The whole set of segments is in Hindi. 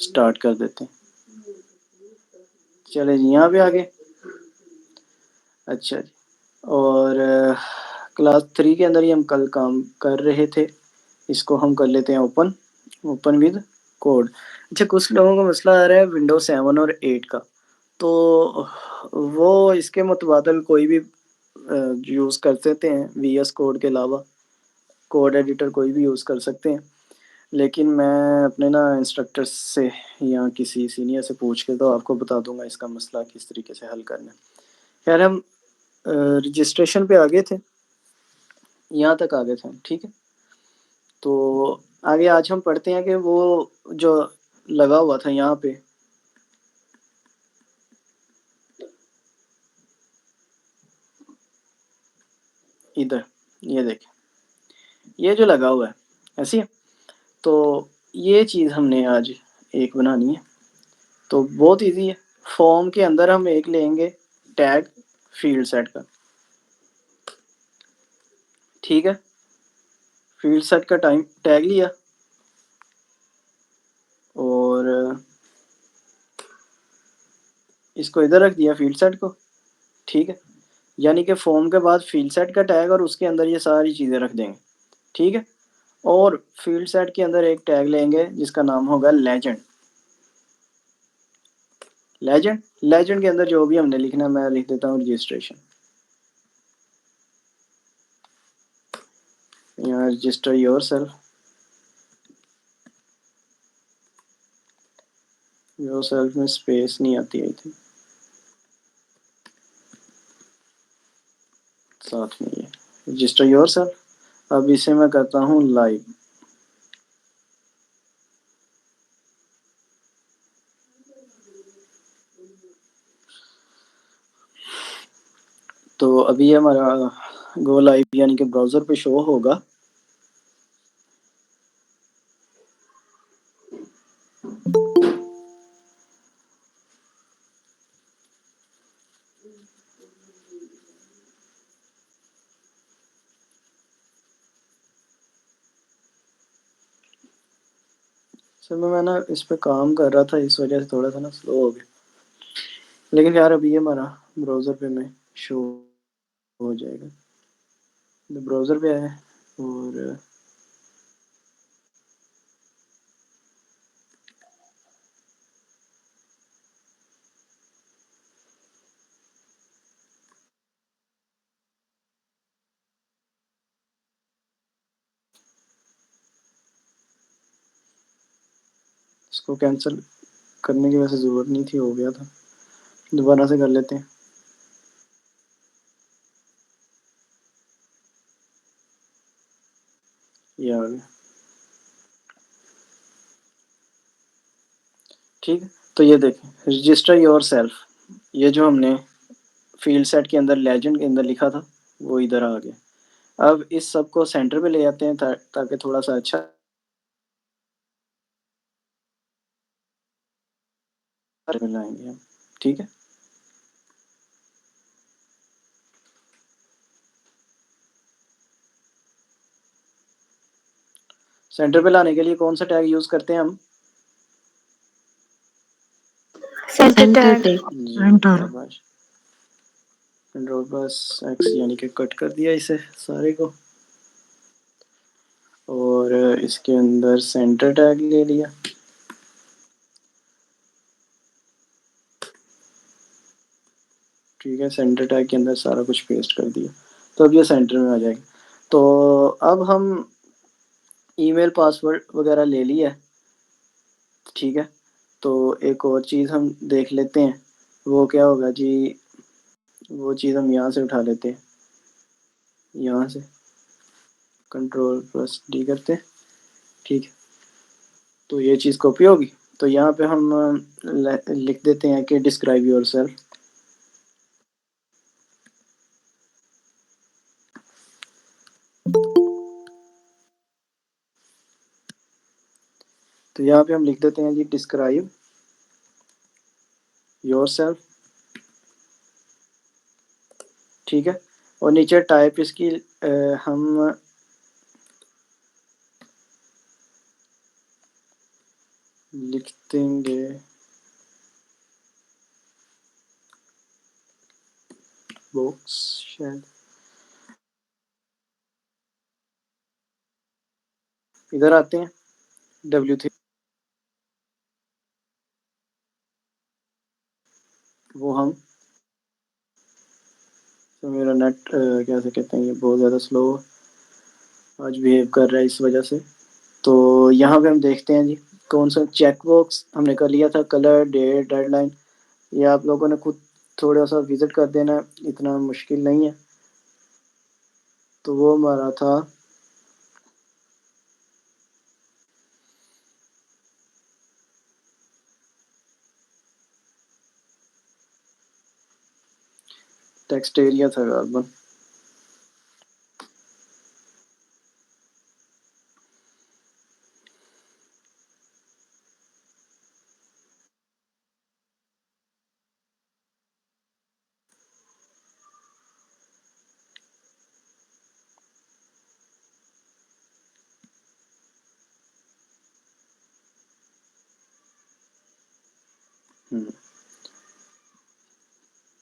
स्टार्ट कर देते हैं। चले जी, यहाँ पे आगे। अच्छा जी, और क्लास 3 के अंदर ही हम कल काम कर रहे थे, इसको हम कर लेते हैं ओपन, ओपन विद कोड। अच्छा, कुछ लोगों का मसला आ रहा है विंडोज 7 और 8 का, तो वो इसके मुतबादल कोई भी यूज़ कर सकते हैं, वीएस कोड के अलावा कोड एडिटर कोई भी यूज़ कर सकते हैं। लेकिन मैं अपने ना इंस्ट्रक्टर से या किसी सीनियर से पूछ के तो आपको बता दूंगा इसका मसला किस तरीके से हल करना है। खैर, हम रजिस्ट्रेशन पे आ गए थे, यहाँ तक आ गए थे, ठीक है। तो आगे आज हम पढ़ते हैं कि वो जो लगा हुआ था यहाँ पे, इधर ये देखें, ये जो लगा हुआ है ऐसी है, तो ये चीज़ हमने आज एक बनानी है। तो बहुत इजी है, फॉर्म के अंदर हम एक लेंगे टैग फील्ड सेट का, ठीक है। फील्ड सेट का टाइम टैग लिया और इसको इधर रख दिया फील्ड सेट को, ठीक है। यानी कि फॉर्म के बाद फील्ड सेट का टैग और उसके अंदर ये सारी चीज़ें रख देंगे, ठीक है। और फील्ड सेट के अंदर एक टैग लेंगे जिसका नाम होगा लेजेंड। लेजेंड लेजेंड के अंदर जो भी हमने लिखना, मैं लिख देता हूँ रजिस्ट्रेशन, यहाँ register your self, your self में स्पेस नहीं आती आई थी, साथ में ये रजिस्टर योर सेल्फ। अब इसे मैं करता हूँ लाइव। तो अभी ये हमारा गो लाइव यानी कि ब्राउज़र पे शो होगा। सर मैं ना इस पे काम कर रहा था, इस वजह से थोड़ा सा ना स्लो हो गया, लेकिन यार अभी ये हमारा ब्राउज़र पे में शो हो जाएगा। तो ब्राउज़र पे आया है और इसको कैंसिल करने की वैसे ज़रूरत नहीं थी, हो गया था, दोबारा से कर लेते हैं। ये आ गया, ठीक है। तो ये देखें रजिस्टर योर सेल्फ, ये जो हमने फील्ड सेट के अंदर लेजेंड के अंदर लिखा था वो इधर आ गया। अब इस सब को सेंटर पे ले आते हैं ताकि थोड़ा सा अच्छा लाएंगे हम, ठीक है। सेंटर पे लाने के लिए कौन सा टैग यूज करते हैं हम? Centre tag. Centre. Control plus x यानी कि कट कर दिया इसे सारे को, और इसके अंदर सेंटर टैग ले लिया, ठीक है। सेंटर टैग के अंदर सारा कुछ पेस्ट कर दिया, तो अब ये सेंटर में आ जाएगा। तो अब हम ईमेल पासवर्ड वगैरह ले लिया, ठीक है। तो एक और चीज़ हम देख लेते हैं, वो क्या होगा जी, वो चीज़ हम यहाँ से उठा लेते हैं, यहाँ से कंट्रोल प्लस डी करते हैं, ठीक है। तो ये चीज़ कॉपी होगी, तो यहाँ पे हम लिख देते हैं कि डिस्क्राइब योर सेल्फ, तो यहाँ पे हम लिख देते हैं जी डिस्क्राइब योर सेल्फ, ठीक है। और नीचे टाइप इसकी हम लिख देंगे बॉक्स शायद, इधर आते हैं W3, वो हम, तो मेरा नेट क्या से कहते हैं, ये बहुत ज़्यादा स्लो आज बिहेव कर रहा है इस वजह से। तो यहाँ पे हम देखते हैं जी, कौन सा चेक बॉक्स हमने कर लिया था, कलर, डेट, डेडलाइन, ये आप लोगों ने खुद थोड़ा सा विजिट कर देना है, इतना मुश्किल नहीं है। तो वो हमारा था टेक्स्ट एरिया था कार्बन।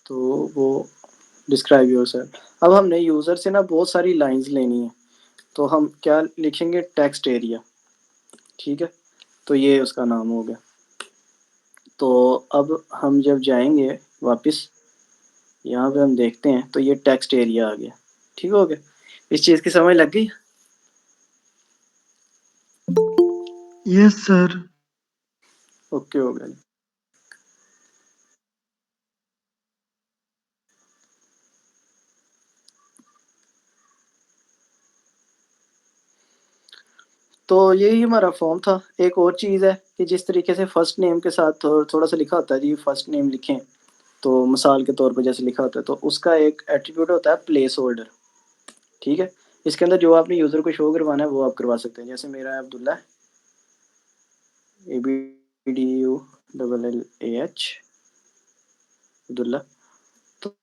तो वो डिस्क्राइब योरसेल्फ। अब हमने यूज़र से ना बहुत सारी लाइंस लेनी है, तो हम क्या लिखेंगे, टेक्स्ट एरिया, ठीक है। तो ये उसका नाम हो गया। तो अब हम जब जाएंगे वापस, यहाँ पे हम देखते हैं तो ये टेक्स्ट एरिया आ गया, ठीक हो गया। इस चीज़ की समझ लग गई? Yes sir. ओके हो गया। तो यही हमारा फॉर्म था। एक और चीज़ है कि जिस तरीके से फर्स्ट नेम के साथ थोड़ा सा लिखा होता है जी, फर्स्ट नेम लिखें तो मिसाल के तौर पर जैसे लिखा होता है, तो उसका एक एट्रीब्यूट होता है प्लेस होल्डर, ठीक है। इसके अंदर जो आपने यूज़र को शो करवाना है वो आप करवा सकते हैं। जैसे मेरा है अब्दुल्ला, ABDULLAH, अब्दुल्ला। तो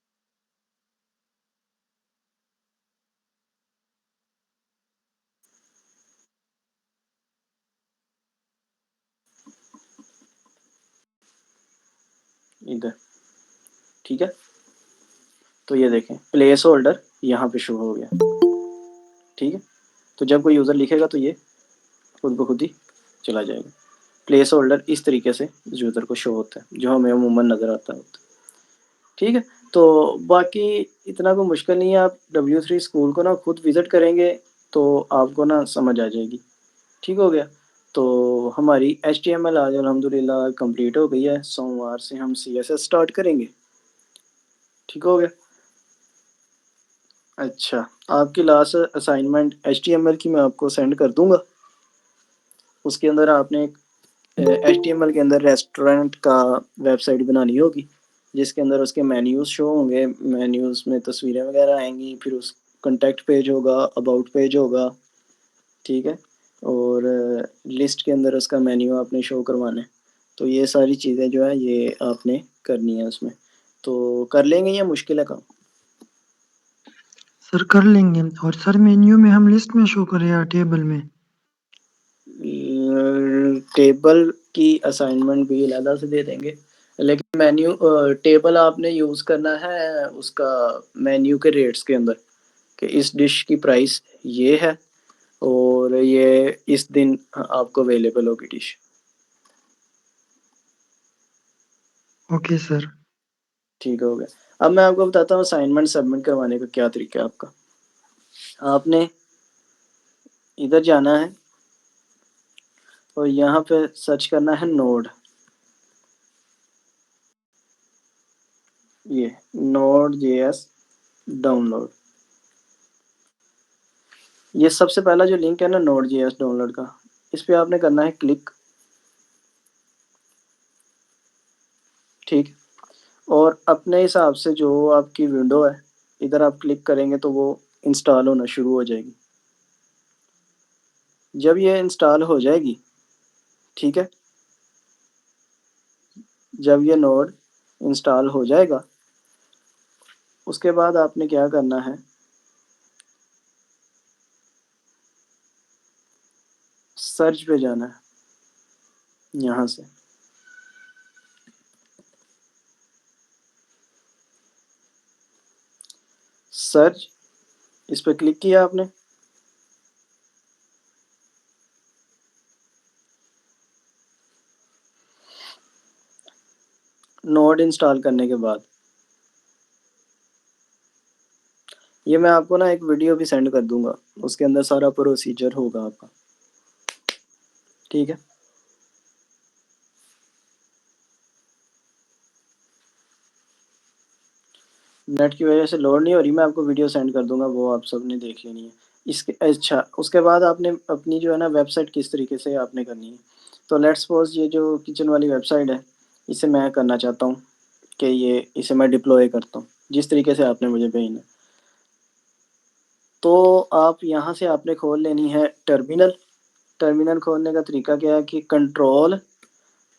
इधर, ठीक है। तो ये देखें प्लेस होल्डर यहाँ पे शो हो गया, ठीक है। तो जब कोई यूज़र लिखेगा तो ये खुद ब खुद ही चला जाएगा। प्लेस होल्डर इस तरीके से यूज़र को शो होता है, जो हमें अमूमन नज़र आता है, ठीक है। तो बाकी इतना कोई मुश्किल नहीं है, आप W3 स्कूल को ना खुद विज़िट करेंगे तो आपको ना समझ आ जाएगी, ठीक हो गया। तो हमारी HTML आज अल्हम्दुलिल्लाह कंप्लीट हो गई है। सोमवार से हम CSS स्टार्ट करेंगे, ठीक हो गया। अच्छा, आपकी लास्ट असाइनमेंट HTML की मैं आपको सेंड कर दूंगा। उसके अंदर आपने HTML के अंदर रेस्टोरेंट का वेबसाइट बनानी होगी, जिसके अंदर उसके मेन्यूज़ शो होंगे, मेन्यूज़ में तस्वीरें वगैरह आएंगी, फिर उस कॉन्टैक्ट पेज होगा, अबाउट पेज होगा, ठीक है। और लिस्ट के अंदर उसका मेन्यू आपने शो करवाना है। तो ये सारी चीज़ें जो है ये आपने करनी है उसमें। तो कर लेंगे, ये मुश्किल है काम? सर कर लेंगे। और सर मेन्यू में हम लिस्ट में शो करें या टेबल में? टेबल की असाइनमेंट भी अलग से दे देंगे, लेकिन मेन्यू टेबल आपने यूज़ करना है उसका मेन्यू के रेट्स के अंदर, कि इस डिश की प्राइस ये है और ये इस दिन आपको अवेलेबल होगी डिश, ओके सर। ठीक हो गया। अब मैं आपको बताता हूँ असाइनमेंट सबमिट करवाने का क्या तरीका है आपका। आपने इधर जाना है और यहाँ पे सर्च करना है नोड, ये Node.js डाउनलोड। ये सबसे पहला जो लिंक है ना Node.js डाउनलोड का, इस पे आपने करना है क्लिक, ठीक। और अपने हिसाब से जो आपकी विंडो है, इधर आप क्लिक करेंगे तो वो इंस्टॉल होना शुरू हो जाएगी। जब ये इंस्टॉल हो जाएगी, ठीक है, जब ये नोड इंस्टॉल हो जाएगा, उसके बाद आपने क्या करना है, सर्च पे जाना है। यहाँ से सर्च, इस पर क्लिक किया आपने। नोड इंस्टॉल करने के बाद ये मैं आपको ना एक वीडियो भी सेंड कर दूंगा, उसके अंदर सारा प्रोसीजर होगा आपका, ठीक है। नेट की वजह से लोड नहीं हो रही, मैं आपको वीडियो सेंड कर दूंगा, वो आप सब ने देख लेनी है। इसके अच्छा, उसके बाद आपने अपनी जो है ना वेबसाइट किस तरीके से आपने करनी है। तो लेट्स सपोज ये जो किचन वाली वेबसाइट है, इसे मैं करना चाहता हूँ कि ये इसे मैं डिप्लॉय करता हूँ जिस तरीके से आपने मुझे भेजना है। तो आप यहाँ से आपने खोल लेनी है टर्मिनल। टर्मिनल खोलने का तरीका क्या है कि कंट्रोल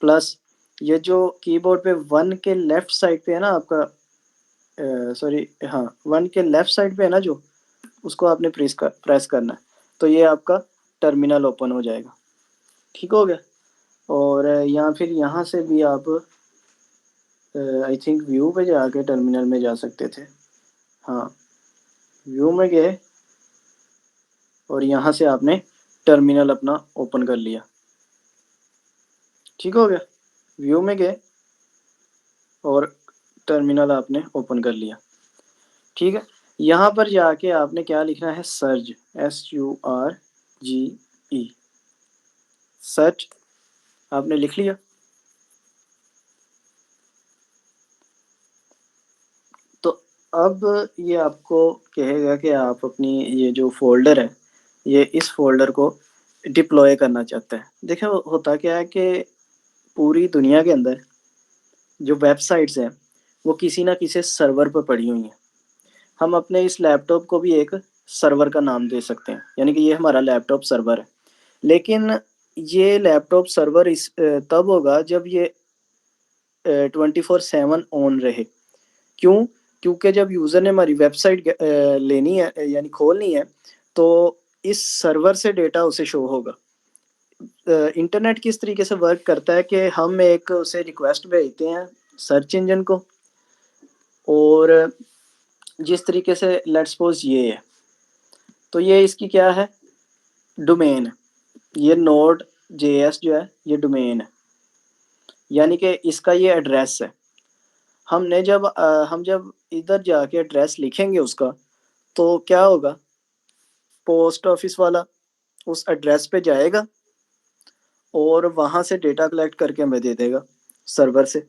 प्लस ये जो कीबोर्ड पे वन के लेफ्ट साइड पे है ना आपका, सॉरी हाँ, वन के लेफ्ट साइड पे है ना जो, उसको आपने प्रेस करना है, तो ये आपका टर्मिनल ओपन हो जाएगा। ठीक हो गया। और या फिर यहाँ से भी आप आई थिंक व्यू पे जाके टर्मिनल में जा सकते थे। हाँ, व्यू में गए और यहाँ से आपने टर्मिनल अपना ओपन कर लिया। ठीक हो गया। व्यू में गए और टर्मिनल आपने ओपन कर लिया। ठीक है। यहाँ पर जाके आपने क्या लिखना है, सर्च, SURGE, सर्च आपने लिख लिया। तो अब ये आपको कहेगा कि आप अपनी ये जो फोल्डर है, ये इस फोल्डर को डिप्लॉय करना चाहते हैं। देखो होता क्या है कि पूरी दुनिया के अंदर जो वेबसाइट्स हैं वो किसी ना किसी सर्वर पर पड़ी हुई हैं। हम अपने इस लैपटॉप को भी एक सर्वर का नाम दे सकते हैं, यानी कि ये हमारा लैपटॉप सर्वर है। लेकिन ये लैपटॉप सर्वर इस तब होगा जब ये 24/7 ऑन रहे। क्यों? क्योंकि जब यूज़र ने हमारी वेबसाइट लेनी है यानी खोलनी है, तो इस सर्वर से डेटा उसे शो होगा। इंटरनेट किस तरीके से वर्क करता है कि हम एक उसे रिक्वेस्ट भेजते हैं सर्च इंजन को, और जिस तरीके से लेट्स सपोज ये है, तो ये इसकी क्या है, डोमेन है। ये नोड JS जो है ये डोमेन है, यानी कि इसका ये एड्रेस है। हम जब इधर जाके एड्रेस लिखेंगे उसका, तो क्या होगा, पोस्ट ऑफिस वाला उस एड्रेस पे जाएगा और वहाँ से डेटा कलेक्ट करके हमें दे देगा सर्वर से।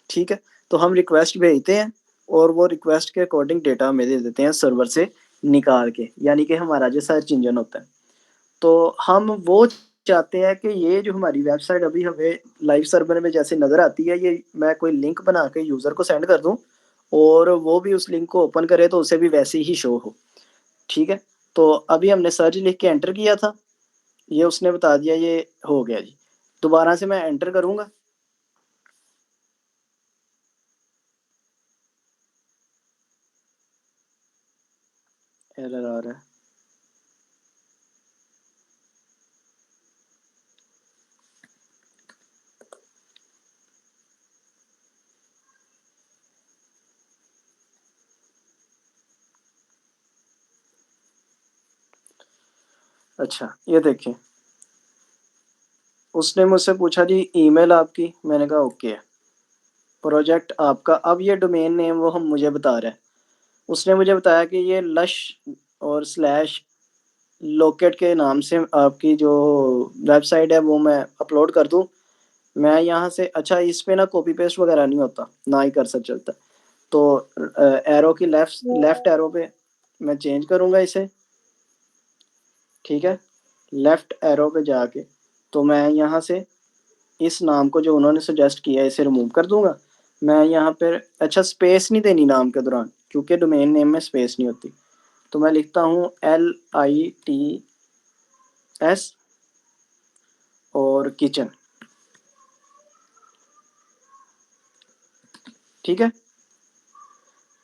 ठीक है। तो हम रिक्वेस्ट भेजते हैं और वो रिक्वेस्ट के अकॉर्डिंग डेटा हमें दे देते हैं सर्वर से निकाल के, यानी कि हमारा जो सर्च इंजन होता है। तो हम वो चाहते हैं कि ये जो हमारी वेबसाइट अभी हमें लाइव सर्वर में जैसे नज़र आती है, ये मैं कोई लिंक बना के यूज़र को सेंड कर दूं और वो भी उस लिंक को ओपन करे तो उसे भी वैसे ही शो हो। ठीक है। तो अभी हमने सर्च लिख के एंटर किया था, ये उसने बता दिया, ये हो गया जी। दोबारा से मैं एंटर करूंगा, एरर आ रहा है। अच्छा ये देखिए, उसने मुझसे पूछा जी ईमेल आपकी, मैंने कहा ओके है। प्रोजेक्ट आपका, अब ये डोमेन नेम वो हम मुझे बता रहा है। उसने मुझे बताया कि ये लश और स्लैश लोकेट के नाम से आपकी जो वेबसाइट है वो मैं अपलोड कर दूं। मैं यहाँ से, अच्छा इस पे ना कॉपी पेस्ट वगैरह नहीं होता, ना ही कर सक चलता। तो एरो की लेफ्ट लेफ्ट एरो पे मैं चेंज करूँगा इसे। ठीक है। लेफ्ट एरो पे जाके तो मैं यहाँ से इस नाम को जो उन्होंने सजेस्ट किया है इसे रिमूव कर दूंगा। मैं यहाँ पर, अच्छा स्पेस नहीं देनी नाम के दौरान, क्योंकि डोमेन नेम में स्पेस नहीं होती। तो मैं लिखता हूँ LITS और किचन। ठीक है।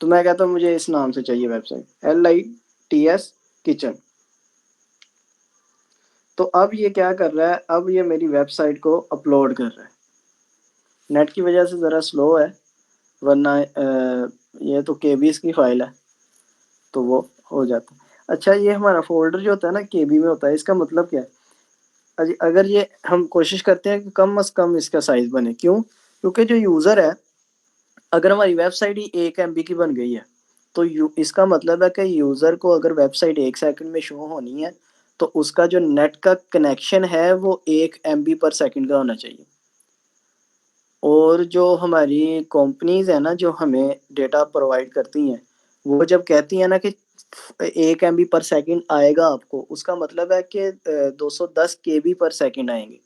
तो मैं कहता हूँ मुझे इस नाम से चाहिए वेबसाइट, LITS किचन। तो अब ये क्या कर रहा है, अब ये मेरी वेबसाइट को अपलोड कर रहा है। नेट की वजह से ज़रा स्लो है, वरना ये तो केबीज की फाइल है तो वो हो जाता है। अच्छा, ये हमारा फोल्डर जो होता है ना केबी में होता है, इसका मतलब क्या है? अगर ये हम कोशिश करते हैं कि कम से कम इसका साइज बने, क्यों? क्योंकि जो यूज़र है, अगर हमारी वेबसाइट ही 1 MB की बन गई है तो इसका मतलब है कि यूज़र को अगर वेबसाइट 1 सेकंड में शो होनी है तो उसका जो नेट का कनेक्शन है वो 1 MB/सेकंड का होना चाहिए। और जो हमारी कंपनीज है ना जो हमें डेटा प्रोवाइड करती हैं, वो जब कहती हैं ना कि 1 MB/सेकंड आएगा आपको, उसका मतलब है कि 210 KB/सेकंड आएंगे,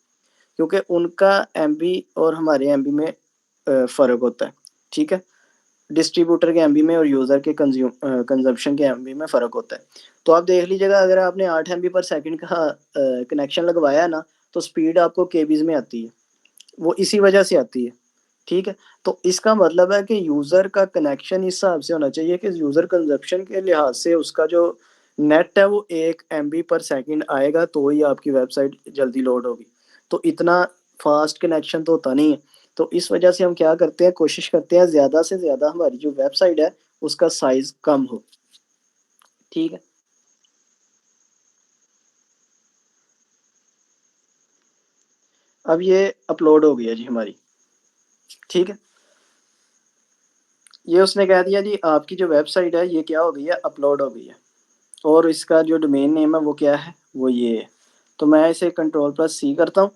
क्योंकि उनका MB और हमारे MB में फ़र्क होता है। ठीक है, डिस्ट्रीब्यूटर के MB में और यूज़र के कंजम्पशन के MB में फ़र्क होता है। तो आप देख लीजिएगा, अगर आपने 8 MB/सेकंड का कनेक्शन लगवाया है ना, तो स्पीड आपको केबीज़ में आती है, वो इसी वजह से आती है। ठीक है, तो इसका मतलब है कि यूज़र का कनेक्शन इस हिसाब से होना चाहिए कि यूज़र कंजप्शन के लिहाज से उसका जो नेट है वो 1 MB/सेकंड आएगा तो ही आपकी वेबसाइट जल्दी लोड होगी। तो इतना फास्ट कनेक्शन तो होता नहीं है। तो इस वजह से हम क्या करते हैं, कोशिश करते हैं ज़्यादा से ज़्यादा हमारी जो वेबसाइट है उसका साइज़ कम हो। ठीक है, अब ये अपलोड हो गया जी हमारी। ठीक है, ये उसने कह दिया जी आपकी जो वेबसाइट है ये क्या हो गई है, अपलोड हो गई है। और इसका जो डोमेन नेम है वो क्या है, वो ये है। तो मैं इसे Ctrl+C करता हूँ,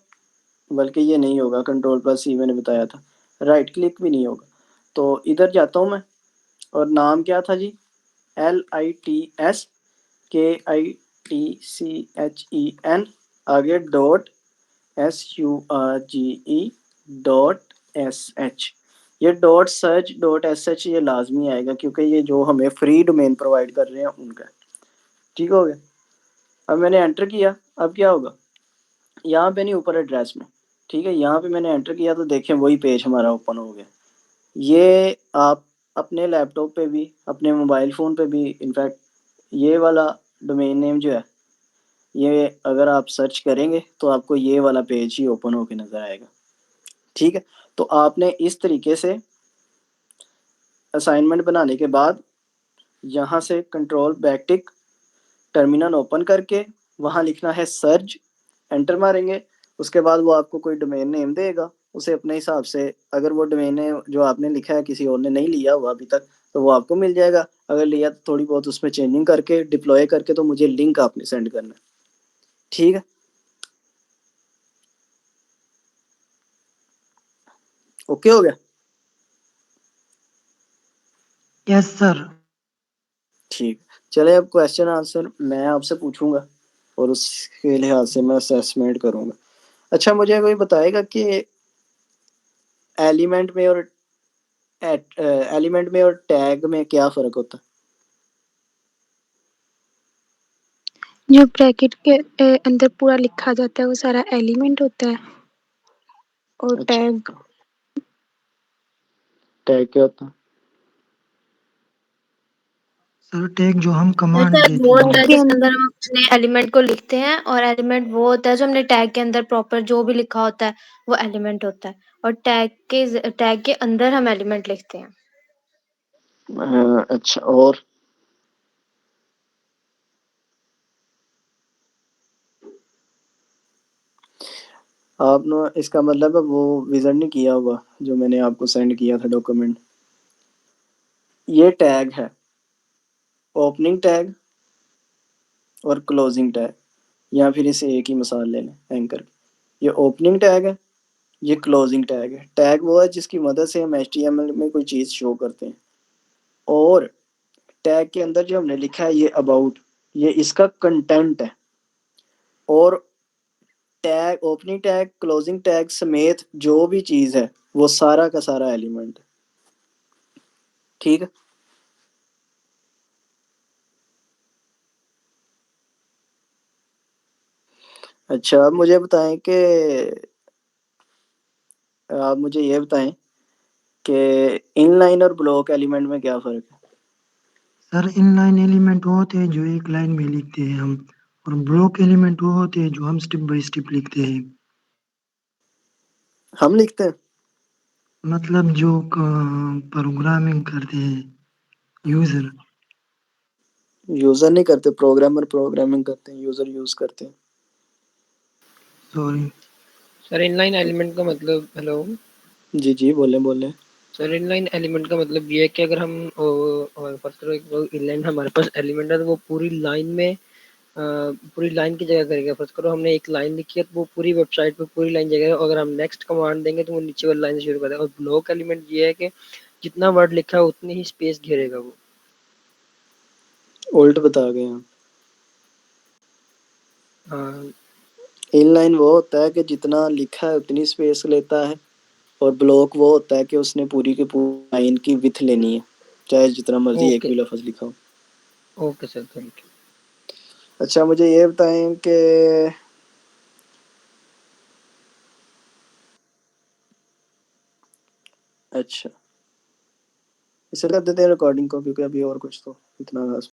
बल्कि ये नहीं होगा, Ctrl+C मैंने बताया था, राइट क्लिक भी नहीं होगा। तो इधर जाता हूँ मैं, और नाम क्या था जी, LITSKITCHEN, आगे .SURGE.SH। ये .search.sh ये लाजमी आएगा, क्योंकि ये जो हमें फ्री डोमेन प्रोवाइड कर रहे हैं उनका। ठीक हो गया, अब मैंने एंटर किया, अब क्या होगा, यहाँ पे नहीं, ऊपर एड्रेस में। ठीक है, यहाँ पे मैंने एंटर किया तो देखें वही पेज हमारा ओपन हो गया। ये आप अपने लैपटॉप पे भी, अपने मोबाइल फ़ोन पे भी, इनफैक्ट ये वाला डोमेन नेम जो है, ये अगर आप सर्च करेंगे तो आपको ये वाला पेज ही ओपन होकर नज़र आएगा। ठीक है, तो आपने इस तरीके से असाइनमेंट बनाने के बाद यहाँ से कंट्रोल बैक टिक, टर्मिनल ओपन करके वहाँ लिखना है सर्च, एंटर मारेंगे। उसके बाद वो आपको कोई डोमेन नेम देगा, उसे अपने हिसाब से, अगर वो डोमेन नेम जो आपने लिखा है किसी और ने नहीं लिया हुआ अभी तक तो वो आपको मिल जाएगा। अगर लिया तो थोड़ी बहुत उसमें चेंजिंग करके डिप्लॉय करके तो मुझे लिंक आपने सेंड करना है। ठीक है, ओके हो गया। Yes sir. ठीक, चले अब क्वेश्चन आंसर मैं आपसे पूछूंगा और उसके लिहाज से मैं असेसमेंट करूंगा। अच्छा, मुझे कोई बताएगा कि एलिमेंट में और एलिमेंट में और टैग में क्या फ़र्क होता जो ब्रैकेट के अंदर पूरा लिखा जाता है वो सारा एलिमेंट होता है, और है? अच्छा, टैग टैग क्या होता है? सर टैग जो हम कमांड टैग देते वो होता हैं। है के जिसके अंदर अंदर हम अपने एलिमेंट को लिखते हैं, और एलिमेंट वो होता है जो हमने टैग के अंदर प्रॉपर जो भी लिखा होता है वो एलिमेंट होता है, और टैग के अंदर हम एलिमेंट लिखते हैं। अच्छा, और आपने इसका मतलब है वो विज़िट नहीं किया हुआ जो मैंने आपको सेंड किया था डॉक्यूमेंट। ये टैग है, ओपनिंग टैग और क्लोजिंग टैग, या फिर इसे एक ही मिसाल ले लें एंकर की। ये ओपनिंग टैग है, ये क्लोजिंग टैग है। टैग वो है जिसकी मदद से हम HTML में कोई चीज़ शो करते हैं, और टैग के अंदर जो हमने लिखा है ये अबाउट, ये इसका कंटेंट है। और tag, opening tag, closing tag समेत जो भी चीज़ है वो सारा का सारा एलिमेंट है। ठीक है, अच्छा अब मुझे बताएं कि आप मुझे ये बताएं कि इनलाइन और ब्लॉक एलिमेंट में क्या फ़र्क है? सर इनलाइन एलिमेंट वो होते हैं जो एक लाइन में लिखते हैं हम, और ब्लॉक एलिमेंट वो होते हैं जो हम स्टेप बाय स्टेप लिखते हैं। हम लिखते हैं? मतलब जो प्रोग्रामिंग करते हैं यूजर। यूजर नहीं करते, प्रोग्रामर प्रोग्रामिंग करते हैं, यूजर यूज करते हैं। सॉरी। सर इनलाइन एलिमेंट का मतलब, हेलो जी जी, बोले बोले। सर, इनलाइन एलिमेंट का मतलब ये है कि अगर हम फर्स्ट करो एक इनलाइन हमारे पास एलिमेंट है तो वो पूरी लाइन में पूरी लाइन की जगह करेगा। फर्स्ट करो हमने एक लाइन लिखी है तो वो पूरी वेबसाइट पे पूरी लाइन जगह, अगर हम नेक्स्ट कमांड देंगे तो वो नीचे वाली लाइन से शुरू करेगा। और ब्लॉक एलिमेंट ये है कि जितना वर्ड लिखा है उतनी ही स्पेस घेरेगा वो। उल्ट बता गए आप। हाँ इनलाइन वो होता है कि जितना लिखा है उतनी स्पेस लेता है, और ब्लॉक वो होता है कि उसने पूरी की पूरी लाइन की विड्थ लेनी है, चाहे जितना मर्जी एक ओके भी लफ्ज लिखा हो। Okay sir, thank you. अच्छा, मुझे ये बताएं कि अच्छा, इसे कर देते हैं रिकॉर्डिंग को, क्योंकि अभी और कुछ तो इतना खास